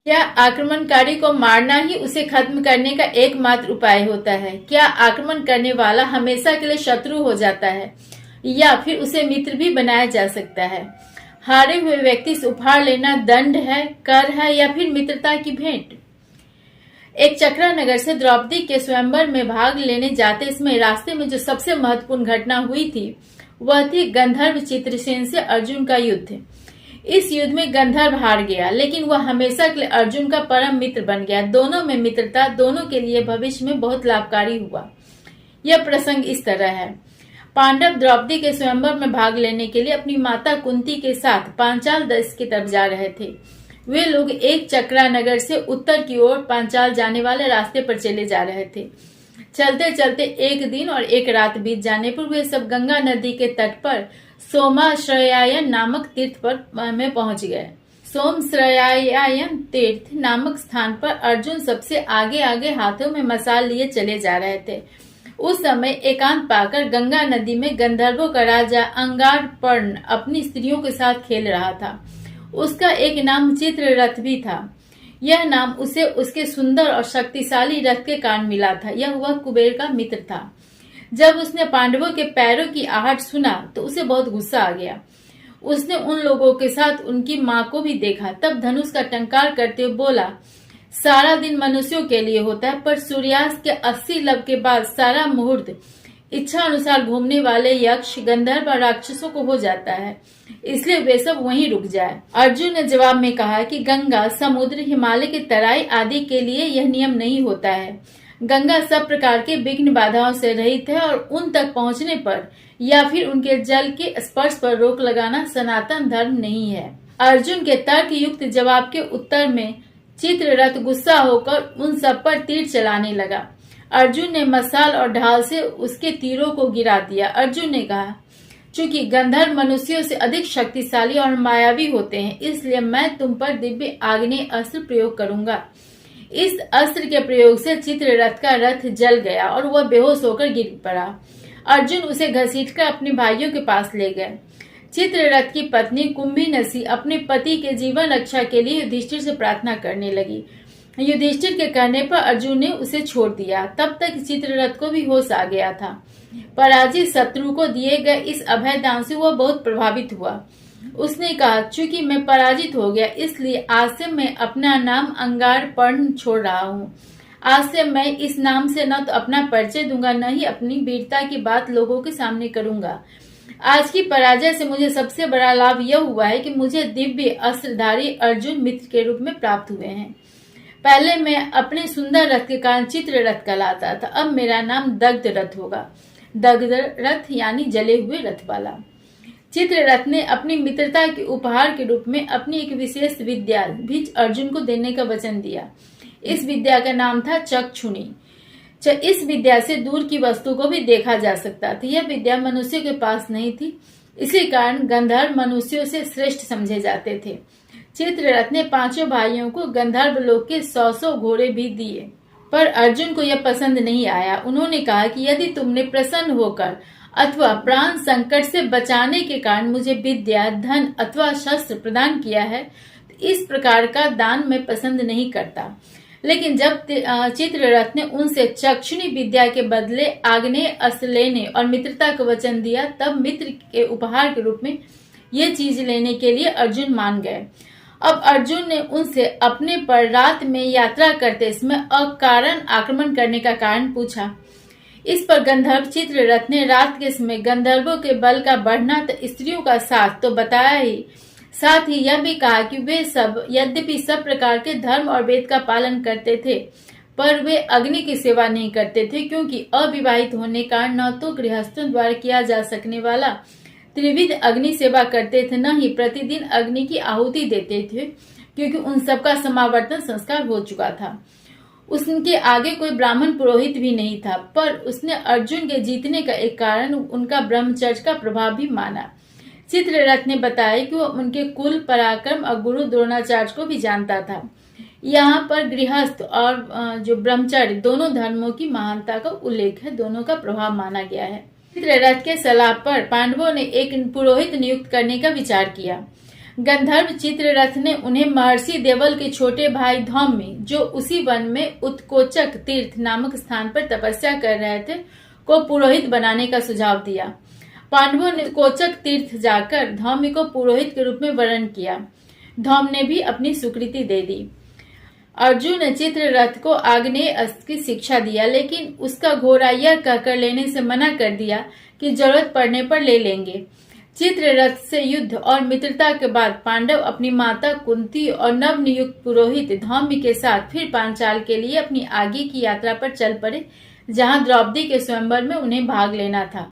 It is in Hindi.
क्या आक्रमणकारी को मारना ही उसे खत्म करने का एकमात्र उपाय होता है? क्या आक्रमण करने वाला हमेशा के लिए शत्रु हो जाता है या फिर उसे मित्र भी बनाया जा सकता है? हारे हुए व्यक्ति से उपहार लेना दंड है, कर है या फिर मित्रता की भेंट? एक चक्रा नगर से द्रौपदी के स्वयंवर में भाग लेने जाते समय रास्ते में जो सबसे महत्वपूर्ण घटना हुई थी वह थी गंधर्व चित्रसेन से अर्जुन का युद्ध। इस युद्ध में गंधर्व हार गया, लेकिन वह हमेशा के लिए अर्जुन का परम मित्र बन गया। दोनों में मित्रता दोनों के लिए भविष्य में बहुत लाभकारी हुआ। यह प्रसंग इस तरह है। पांडव द्रौपदी के स्वयंवर में भाग लेने के लिए अपनी माता कुंती के साथ पांचाल देश की तरफ जा रहे थे। वे लोग एक चक्रा नगर से उत्तर की ओर पांचाल जाने वाले रास्ते पर चले जा रहे थे। चलते चलते एक दिन और एक रात बीत जाने पर वे सब गंगा नदी के तट पर सोमाश्रयायन नामक तीर्थ पर में पहुंच गए। सोमश्रयायन तीर्थ नामक स्थान पर अर्जुन सबसे आगे आगे हाथों में मशाल लिए चले जा रहे थे। उस समय एकांत पाकर गंगा नदी में गंधर्वों का राजा अंगारपर्ण अपनी स्त्रियों के साथ खेल रहा था। उसका एक नाम चित्ररथ भी था। यह नाम उसे उसके सुंदर और शक्तिशाली रथ के कारण मिला था। यह वह कुबेर का मित्र था। जब उसने पांडवों के पैरों की आहट सुना तो उसे बहुत गुस्सा आ गया। उसने उन लोगों के साथ उनकी माँ को भी देखा। तब धनुष का टंकार करते हुए बोला, सारा दिन मनुष्यों के लिए होता है, पर सूर्यास्त के 80 लब के बाद सारा मुहूर्त इच्छा अनुसार घूमने वाले यक्ष, गंधर्व और राक्षसों को हो जाता है, इसलिए वे सब वहीं रुक जाए। अर्जुन ने जवाब में कहा कि गंगा, समुद्र, हिमालय की तराई आदि के लिए यह नियम नहीं होता है। गंगा सब प्रकार के विघ्न बाधाओं से रहित है और उन तक पहुंचने पर या फिर उनके जल के स्पर्श पर रोक लगाना सनातन धर्म नहीं है। अर्जुन के तर्क युक्त जवाब के उत्तर में चित्ररथ गुस्सा होकर उन सब पर तीर चलाने लगा। अर्जुन ने मशाल और ढाल से उसके तीरों को गिरा दिया। अर्जुन ने कहा, चूंकि गंधर्व मनुष्यों से अधिक शक्तिशाली और मायावी होते हैं, इसलिए मैं तुम पर दिव्य आग्नेय अस्त्र प्रयोग करूंगा। इस अस्त्र के प्रयोग से चित्ररथ का रथ जल गया और वह बेहोश होकर गिर पड़ा। अर्जुन उसे घसीटकर अपने भाइयों के पास ले गए। चित्ररथ की पत्नी कुंभीनसी अपने पति के जीवन रक्षा के लिए युधिष्ठिर से प्रार्थना करने लगी। युधिष्ठिर के कहने पर अर्जुन ने उसे छोड़ दिया। तब तक चित्ररथ को भी होश आ गया था। पराजित शत्रु को दिए गए इस अभय दान से वह बहुत प्रभावित हुआ। उसने कहा, चूंकि मैं पराजित हो गया, इसलिए आज से मैं अपना नाम अंगारपर्ण छोड़ रहा हूँ। आज से मैं इस नाम से न तो अपना परिचय दूंगा, न ही अपनी वीरता की बात लोगों के सामने करूंगा। आज की पराजय से मुझे सबसे बड़ा लाभ यह हुआ है कि मुझे दिव्य अस्त्रधारी अर्जुन मित्र के रूप में प्राप्त हुए हैं। पहले मैं अपने सुंदर रथ के कारण चित्ररथ कहलाता था, अब मेरा नाम दग्ध रथ होगा। दग्ध रथ यानी जले हुए रथ वाला। चित्ररथ ने अपनी मित्रता के उपहार के रूप में अपनी एक विशेष विद्या भी अर्जुन को देने का वचन दिया। इस विद्या का नाम था चक्षुणी। इस विद्या से दूर की वस्तु को भी देखा जा सकता था। यह विद्या मनुष्य के पास नहीं थी, इसी कारण गंधर्व मनुष्यों से श्रेष्ठ समझे जाते थे। चित्ररथ ने पांचों भाइयों को गंधर्व लोक के 100 घोड़े भी दिए, पर अर्जुन को यह पसंद नहीं आया। उन्होंने कहा कि यदि तुमने प्रसन्न होकर अथवा प्राण संकट से बचाने के कारण मुझे विद्या, धन अथवा शस्त्र प्रदान किया है, तो इस प्रकार का दान मैं पसंद नहीं करता। लेकिन जब चित्ररथ ने उनसे चक्षुणी विद्या के बदले आग्नेय अस्त्र लेने और मित्रता का वचन दिया, तब मित्र के उपहार के रूप में ये चीज लेने के लिए अर्जुन मान गए। अब अर्जुन ने उनसे अपने पर रात में यात्रा करते समय अकारण आक्रमण करने का कारण पूछा। इस पर गंधर्व चित्ररथ ने रात के समय गंधर्वों के बल का बढ़ना तो स्त्रियों का साथ तो बताया ही, साथ ही यह भी कहा कि वे सब यद्यपि सब प्रकार के धर्म और वेद का पालन करते थे, पर वे अग्नि की सेवा नहीं करते थे, क्योंकि अविवाहित होने के कारण न तो गृहस्थों द्वारा किया जा सकने वाला त्रिविध अग्नि सेवा करते थे, न ही प्रतिदिन अग्नि की आहुति देते थे, क्योंकि उन सबका समावर्तन संस्कार हो चुका था। उसके आगे कोई ब्राह्मण पुरोहित भी नहीं था, पर उसने अर्जुन के जीतने का एक कारण उनका ब्रह्मचर्य का प्रभाव भी माना। चित्ररथ ने बताया कि वह उनके कुल, पराक्रम और गुरु द्रोणाचार्य को भी जानता था। यहाँ पर गृहस्थ और जो ब्रह्मचर्य दोनों धर्मों की महानता का उल्लेख है, दोनों का प्रभाव माना गया है। चित्ररथ के सलाह पर पांडवों ने एक पुरोहित नियुक्त करने का विचार किया। गंधर्व चित्ररथ ने उन्हें महर्षि देवल के छोटे भाई धौम्य, जो उसी वन में उत्कोचक तीर्थ नामक स्थान पर तपस्या कर रहे थे, को पुरोहित बनाने का सुझाव दिया। पांडवों ने कोचक तीर्थ जाकर धौम्य को पुरोहित के रूप में वर्ण किया। धौम्य ने भी अपनी स्वीकृति दे दी। अर्जुन चित्ररथ को आग्नेय अस्त्र की शिक्षा दिया, लेकिन उसका घोड़ा यह कहकर लेने से मना कर दिया कि जरूरत पड़ने पर ले लेंगे। चित्ररथ से युद्ध और मित्रता के बाद पांडव अपनी माता कुंती और नवनियुक्त पुरोहित धौम्य के साथ फिर पांचाल के लिए अपनी आगे की यात्रा पर चल पड़े, जहां द्रौपदी के स्वयंवर में उन्हें भाग लेना था।